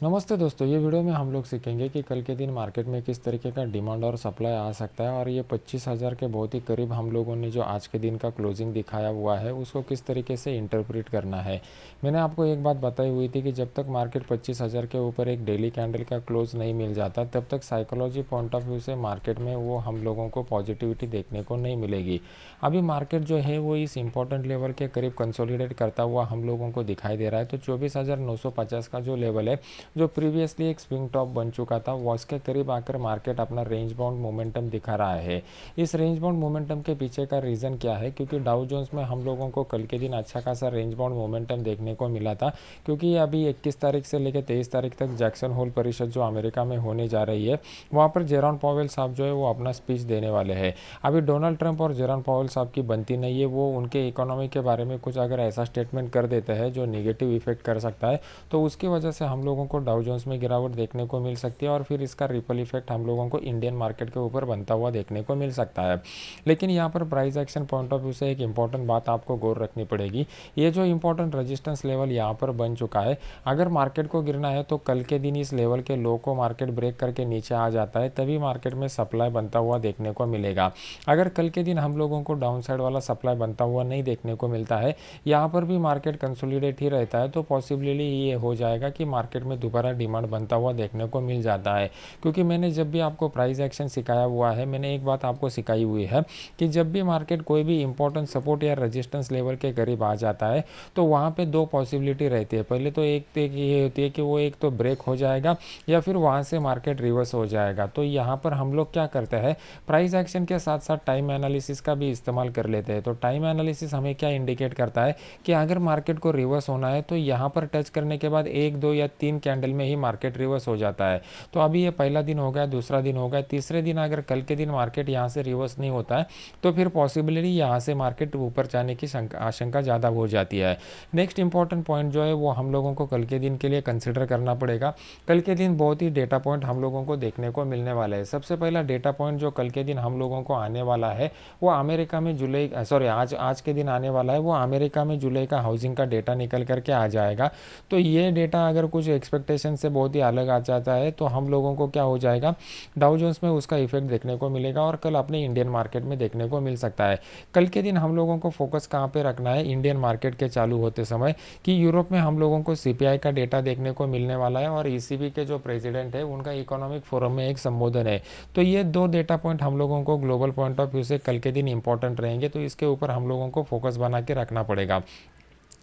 नमस्ते दोस्तों, ये वीडियो में हम लोग सीखेंगे कि कल के दिन मार्केट में किस तरीके का डिमांड और सप्लाई आ सकता है और ये 25,000 के बहुत ही करीब हम लोगों ने जो आज के दिन का क्लोजिंग दिखाया हुआ है उसको किस तरीके से इंटरप्रेट करना है। मैंने आपको एक बात बताई हुई थी कि जब तक मार्केट 25,000 के ऊपर एक डेली कैंडल का क्लोज नहीं मिल जाता तब तक साइकोलॉजी पॉइंट ऑफ व्यू से मार्केट में वो हम लोगों को पॉजिटिविटी देखने को नहीं मिलेगी। अभी मार्केट जो है वो इस इंपॉर्टेंट लेवल के करीब कंसोलिडेट करता हुआ हम लोगों को दिखाई दे रहा है। तो 24,950 का जो लेवल है, जो प्रीवियसली एक स्विंग टॉप बन चुका था, वो उसके करीब आकर मार्केट अपना रेंज बाउंड मोमेंटम दिखा रहा है। इस रेंज बाउंड मोमेंटम के पीछे का रीज़न क्या है? क्योंकि डाउ जोन्स में हम लोगों को कल के दिन अच्छा खासा रेंज बाउंड मोमेंटम देखने को मिला था, क्योंकि अभी 21 तारीख से लेकर 23 तारीख तक जैक्सन होल परिषद जो अमेरिका में होने जा रही है, वहाँ पर जेरोम पावेल साहब जो है वो अपना स्पीच देने वाले हैं। अभी डोनाल्ड ट्रंप और जेरोम पावेल साहब की बनती नहीं है। वो उनके इकोनॉमी के बारे में कुछ अगर ऐसा स्टेटमेंट कर देते हैं जो निगेटिव इफेक्ट कर सकता है, तो उसकी वजह से हम लोगों को डाउ जोन्स में गिरावट देखने को मिल सकती है और फिर इसका रिपल इफेक्ट हम लोगों को इंडियन मार्केट के ऊपर बनता हुआ देखने को मिल सकता है। लेकिन यहाँ पर price action point of view से एक इंपॉर्टेंट बात आपको गौर रखनी पड़ेगी। ये जो इंपॉर्टेंट रेजिस्टेंस लेवल यहाँ पर बन चुका है, अगर मार्केट को गिरना है तो कल के दिन इस लेवल के लो को मार्केट ब्रेक करके नीचे आ जाता है, तभी मार्केट में सप्लाई बनता हुआ देखने को मिलेगा। अगर कल के दिन हम लोगों को डाउन साइड वाला सप्लाई बनता हुआ नहीं देखने को मिलता है, यहाँ पर भी मार्केट कंसोलिडेट ही रहता है, तो पॉसिबली ये हो जाएगा कि मार्केट में दोबारा डिमांड बनता हुआ देखने को मिल जाता है। क्योंकि मैंने जब भी आपको प्राइस एक्शन सिखाया हुआ है, मैंने एक बात आपको सिखाई हुई है कि जब भी मार्केट कोई भी इंपॉर्टेंट सपोर्ट या रेजिस्टेंस लेवल के करीब आ जाता है, तो वहाँ पे दो पॉसिबिलिटी रहती है। पहले तो एक ये होती है कि वो एक तो ब्रेक हो जाएगा या फिर वहाँ से मार्केट रिवर्स हो जाएगा। तो यहाँ पर हम लोग क्या करते हैं, प्राइस एक्शन के साथ साथ टाइम एनालिसिस का भी इस्तेमाल कर लेते हैं। तो टाइम एनालिसिस हमें क्या इंडिकेट करता है कि अगर मार्केट को रिवर्स होना है तो यहाँ पर टच करने के बाद 1, 2 या 3 कैंडल में ही मार्केट रिवर्स हो जाता है। तो अभी ये पहला दिन हो गया, दूसरा दिन हो गया, तीसरे दिन अगर कल के दिन मार्केट यहाँ से रिवर्स नहीं होता है तो फिर पॉसिबिलिटी यहाँ से मार्केट ऊपर जाने की आशंका ज़्यादा हो जाती है। नेक्स्ट इंपॉर्टेंट पॉइंट जो है वो हम लोगों को कल के दिन के लिए कंसिडर करना पड़ेगा। कल के दिन बहुत ही डेटा पॉइंट हम लोगों को देखने को मिलने वाला है। सबसे पहला डेटा पॉइंट जो कल के दिन हम लोगों को आने वाला है वो अमेरिका में जुलाई सॉरी आज के दिन आने वाला है, वो अमेरिका में जुलाई का हाउसिंग का डेटा निकल करके आ जाएगा। तो ये डेटा अगर कुछ एक्सपेक्टेशन से बहुत ही अलग आ जाता है तो हम लोगों को क्या हो जाएगा, डाउ जोन्स में उसका इफेक्ट देखने को मिलेगा और कल अपने इंडियन मार्केट में देखने को मिल सकता है। कल के दिन हम लोगों को फोकस कहाँ पे रखना है इंडियन मार्केट के चालू होते समय, कि यूरोप में हम लोगों को सीपीआई का डेटा देखने को मिलने वाला है और ईसीबी के जो प्रेसिडेंट है उनका इकोनॉमिक फोरम में एक संबोधन है। तो ये दो डेटा पॉइंट हम लोगों को ग्लोबल पॉइंट ऑफ व्यू से कल के दिन इंपॉर्टेंट रहेंगे, तो इसके ऊपर हम लोगों को फोकस बना के रखना पड़ेगा।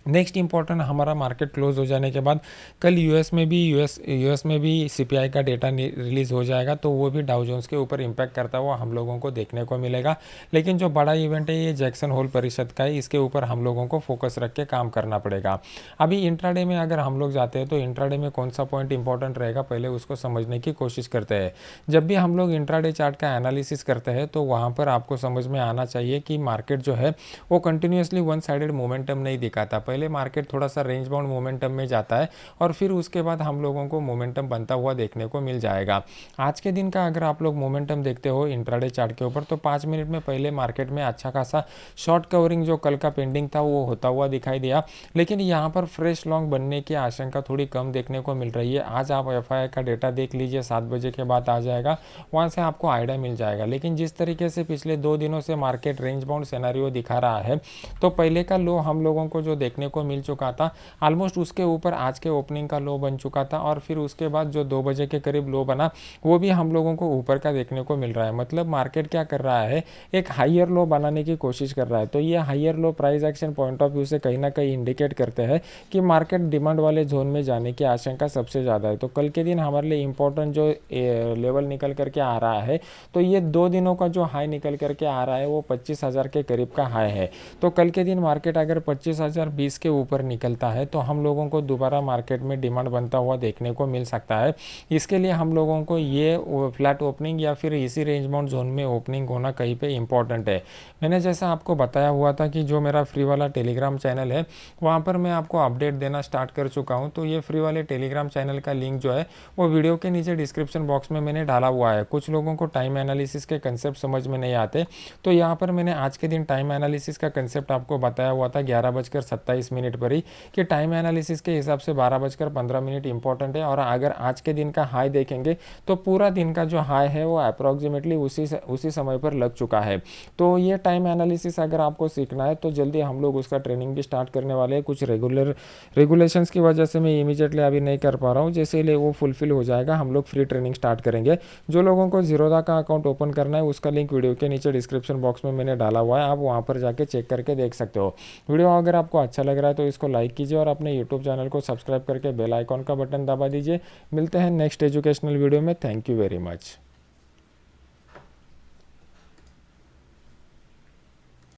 नेक्स्ट इंपॉर्टेंट, हमारा मार्केट क्लोज हो जाने के बाद कल यूएस में भी सीपीआई का डेटा रिलीज़ हो जाएगा, तो वो भी डाउ जोन्स के ऊपर इम्पैक्ट करता हुआ हम लोगों को देखने को मिलेगा। लेकिन जो बड़ा इवेंट है ये जैक्सन होल परिषद का है, इसके ऊपर हम लोगों को फोकस रख के काम करना पड़ेगा। अभी इंट्राडे में अगर हम लोग जाते हैं तो इंट्राडे में कौन सा पॉइंट इंपॉर्टेंट रहेगा, पहले उसको समझने की कोशिश करते हैं। जब भी हम लोग इंट्राडे चार्ट का एनालिसिस करते हैं तो वहाँ पर आपको समझ में आना चाहिए कि मार्केट जो है वो कंटिन्यूसली वन साइडेड मोमेंटम नहीं दिखाता। पहले मार्केट थोड़ा सा रेंज बाउंड मोमेंटम में जाता है और फिर उसके बाद हम लोगों को मोमेंटम बनता हुआ देखने को मिल जाएगा। आज के दिन का अगर आप लोग मोमेंटम देखते हो इंट्राडे चार्ट के ऊपर, तो 5 मिनट में पहले मार्केट में अच्छा खासा शॉर्ट कवरिंग जो कल का पेंडिंग था वो होता हुआ दिखाई दिया, लेकिन यहाँ पर फ्रेश लॉन्ग बनने की आशंका थोड़ी कम देखने को मिल रही है। आज आप एफआई का डेटा देख लीजिए, 7 बजे के बाद आ जाएगा, वहाँ से आपको आइडिया मिल जाएगा। लेकिन जिस तरीके से पिछले 2 दिनों से मार्केट रेंज बाउंड सिनेरियो दिखा रहा है, तो पहले का लो हम लोगों को जो देखने को मिल चुका था ऑलमोस्ट उसके ऊपर आज के ओपनिंग का लो बन चुका था, और फिर उसके बाद जो 2 बजे के करीब लो बना वो भी हम लोगों को ऊपर का देखने को मिल रहा है। मतलब मार्केट क्या कर रहा है, एक हाइयर लो बनाने की कोशिश कर रहा है। तो ये higher low price action point of view से कहीं ना कहीं इंडिकेट करते हैं कि मार्केट डिमांड वाले जोन में जाने की आशंका सबसे ज़्यादा है। तो कल के दिन हमारे लिए इंपॉर्टेंट जो लेवल निकल करके आ रहा है, तो ये 2 दिनों का जो हाई निकल करके आ रहा है वो 25,000 के करीब का हाई है। तो कल के दिन मार्केट अगर 25,020 के ऊपर निकलता है तो हम लोगों को दोबारा मार्केट में डिमांड बनता हुआ देखने को मिल सकता है। इसके लिए हम लोगों को ये फ्लैट ओपनिंग या फिर इसी रेंज बाउंड जोन में ओपनिंग होना कहीं पे इंपॉर्टेंट है। मैंने जैसा आपको बताया हुआ था कि जो मेरा फ्री वाला टेलीग्राम चैनल है वहाँ पर मैं आपको अपडेट देना स्टार्ट कर चुका हूँ। तो ये फ्री वाले टेलीग्राम चैनल का लिंक जो है वो वीडियो के नीचे डिस्क्रिप्शन बॉक्स में मैंने डाला हुआ है। कुछ लोगों को टाइम एनालिसिस के कंसेप्ट समझ में नहीं आते, तो यहाँ पर मैंने आज के दिन टाइम एनालिसिस का कंसेप्ट आपको बताया हुआ था 11:27 इस मिनट पर ही कि टाइम एनालिसिस के हिसाब से 12:15 इंपॉर्टेंट है। और अगर आज के दिन का हाई देखेंगे तो पूरा दिन का जो हाई है वो अप्रॉक्सीमेटली उसी समय पर लग चुका है। तो ये टाइम एनालिसिस अगर आपको सीखना है तो जल्दी हम लोग उसका ट्रेनिंग भी स्टार्ट करने वाले हैं। कुछ रेगुलेशंस की वजह से मैं इमीडिएटली अभी नहीं कर पा रहा हूँ, जैसे ही वो फुलफिल हो जाएगा हम लोग फ्री ट्रेनिंग स्टार्ट करेंगे। जो लोगों को जीरोधा का अकाउंट ओपन करना है उसका लिंक वीडियो के नीचे डिस्क्रिप्शन बॉक्स में मैंने डाला हुआ है, आप वहाँ पर जाके चेक करके देख सकते हो। वीडियो अगर आपको अच्छा लग रहा है तो इसको लाइक कीजिए और अपने यूट्यूब चैनल को सब्सक्राइब करके बेल आइकॉन का बटन दबा दीजिए। मिलते हैं नेक्स्ट एजुकेशनल वीडियो में। Thank you very much.